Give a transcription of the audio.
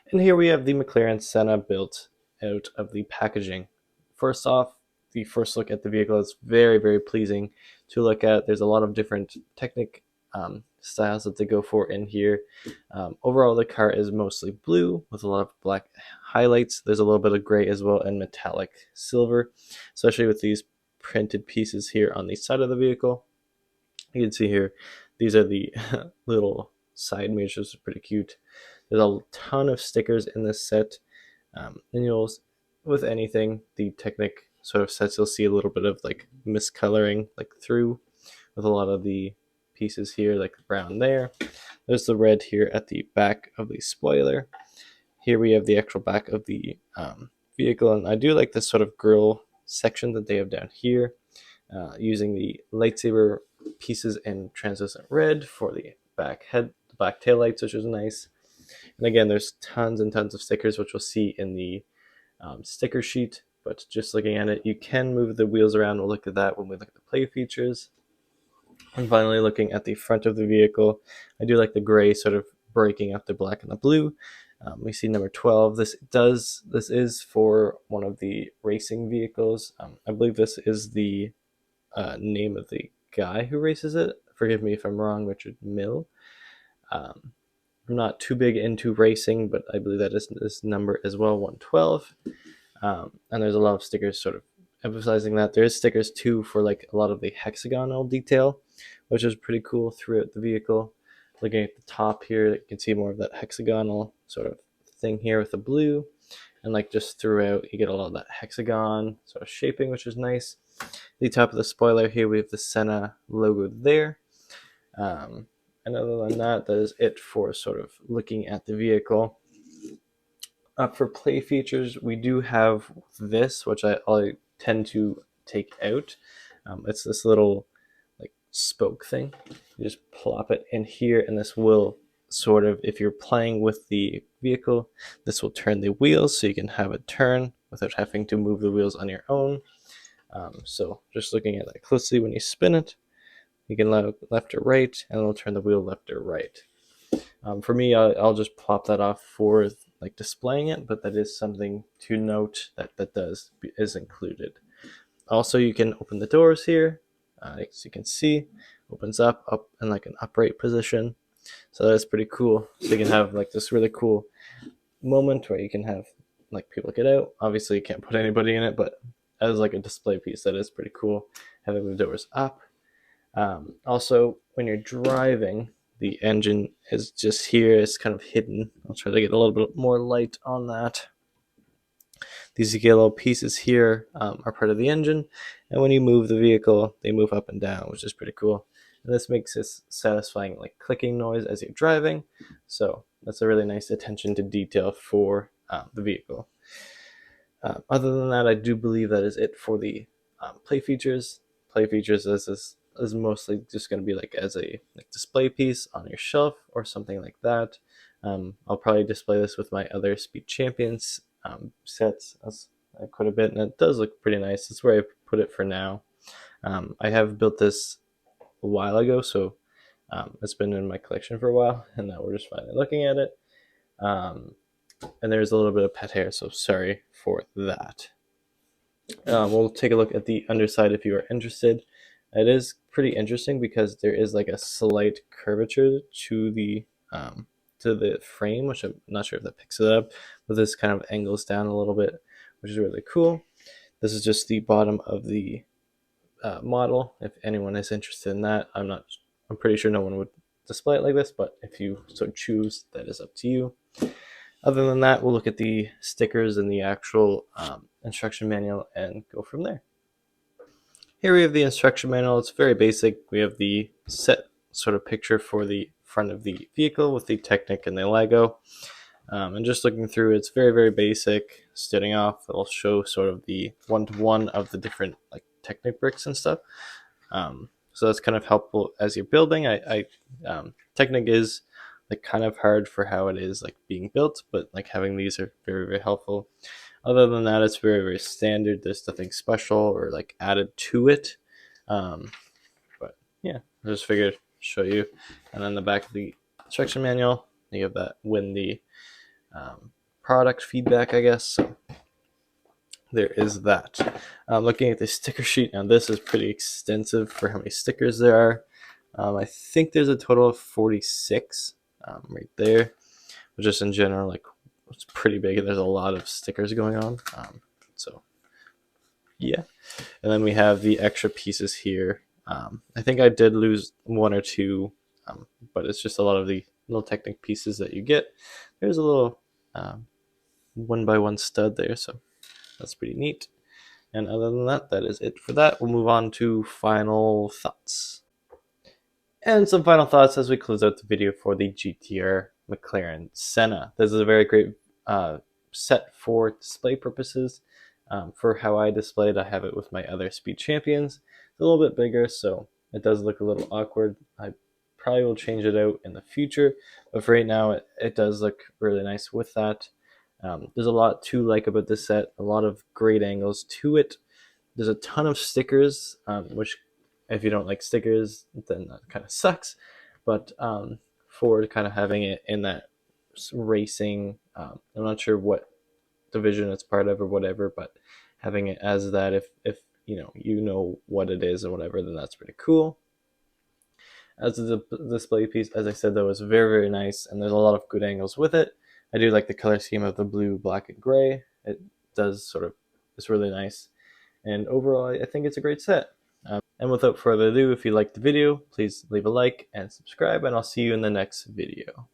And here we have the McLaren Senna built out of the packaging. First off, the first look at the vehicle is very, very pleasing to look at. There's a lot of different Technic styles that they go for in here. Overall, the car is mostly blue with a lot of black highlights. There's a little bit of gray as well and metallic silver, especially with these printed pieces here on the side of the vehicle. You can see here, these are the little side mirrors, which is pretty cute. There's a ton of stickers in this set, and you'll, with anything, the Technic sort of sets, you'll see a little bit of like miscoloring like through with a lot of the pieces here, like the brown there. There's the red here at the back of the spoiler. Here we have the actual back of the vehicle, and I do like this sort of grille section that they have down here, using the lightsaber pieces in translucent red for the back head, the back tail lights, which is nice. And again, there's tons and tons of stickers, which we'll see in the sticker sheet. But just looking at it, you can move the wheels around. We'll look at that when we look at the play features. And finally, looking at the front of the vehicle, I do like the gray sort of breaking up the black and the blue. We see number 12. This is for one of the racing vehicles. I believe this is the name of the guy who races it. Forgive me if I'm wrong, Richard Mill. I'm not too big into racing, but I believe that is this number as well, 112. And there's a lot of stickers sort of emphasizing that. There's stickers too for like a lot of the hexagonal detail, which is pretty cool throughout the vehicle. Looking at the top here, you can see more of that hexagonal sort of thing here with the blue. And like just throughout, you get a lot of that hexagon sort of shaping, which is nice. The top of the spoiler here, we have the Senna logo there. And other than that, that is it for sort of looking at the vehicle. For play features, we do have this, which I tend to take out. It's this little like spoke thing. You just plop it in here, and this will sort of, if you're playing with the vehicle, this will turn the wheels so you can have it turn without having to move the wheels on your own. So just looking at that closely, when you spin it, you can left or right, and it'll turn the wheel left or right. For me, I'll just plop that off for like displaying it, but that is something to note that is included. Also, you can open the doors here, as you can see, opens up in like an upright position. So that's pretty cool. So you can have like this really cool moment where you can have like people get out. Obviously, you can't put anybody in it, but as like a display piece, that is pretty cool. Having the doors up. Also, when you're driving, the engine is just here. It's kind of hidden. I'll try to get a little bit more light on that. These yellow pieces here are part of the engine, and when you move the vehicle, they move up and down, which is pretty cool. And this makes this satisfying like clicking noise as you're driving. So that's a really nice attention to detail for the vehicle. Other than that, I do believe that is it for the play features. Play features is mostly just going to be like as a like display piece on your shelf or something like that. I'll probably display this with my other Speed Champions sets quite a bit, and it does look pretty nice. That's where I put it for now. I have built this a while ago, so it's been in my collection for a while, and now we're just finally looking at it. And there's a little bit of pet hair, so sorry for that. We'll take a look at the underside if you are interested. It is pretty interesting because there is like a slight curvature to the frame, which I'm not sure if that picks it up, but this kind of angles down a little bit, which is really cool. This is just the bottom of the model. If anyone is interested in that, I'm pretty sure no one would display it like this, but if you so choose, that is up to you. Other than that, we'll look at the stickers and the actual instruction manual and go from there. Here we have the instruction manual. It's very basic. We have the set sort of picture for the front of the vehicle with the Technic and the LEGO. And just looking through, it's very, very basic. Starting off, it'll show sort of the one-to-one of the different like Technic bricks and stuff. So that's kind of helpful as you're building. Technic is like kind of hard for how it is like being built, but like having these are very, very helpful. Other than that, it's very, very standard. There's nothing special or like added to it. But yeah, I just figured show you. And then the back of the instruction manual, you have that when the product feedback, I guess. So there is that. Looking at the sticker sheet, now this is pretty extensive for how many stickers there are. I think there's a total of 46 right there, but just in general, like, it's pretty big. There's a lot of stickers going on. So yeah, and then we have the extra pieces here. I think I did lose one or two, but it's just a lot of the little Technic pieces that you get. There's a little 1x1 stud there, so that's pretty neat. And other than that, that is it for that. We'll move on to final thoughts. And some final thoughts as we close out the video for the GTR McLaren Senna. This is a very great set for display purposes. For how I display it, I have it with my other Speed Champions. It's a little bit bigger, so it does look a little awkward. I probably will change it out in the future, but for right now, it does look really nice with that. There's a lot to like about this set, a lot of great angles to it. There's a ton of stickers, which if you don't like stickers, then that kind of sucks. But for kind of having it in that racing, I'm not sure what division it's part of or whatever, but having it as that, if you know what it is or whatever, then that's pretty cool. As a display piece, as I said, though, is very, very nice, and there's a lot of good angles with it. I do like the color scheme of the blue, black, and gray. It does sort of, it's really nice. And overall, I think it's a great set. And without further ado, if you liked the video, please leave a like and subscribe, and I'll see you in the next video.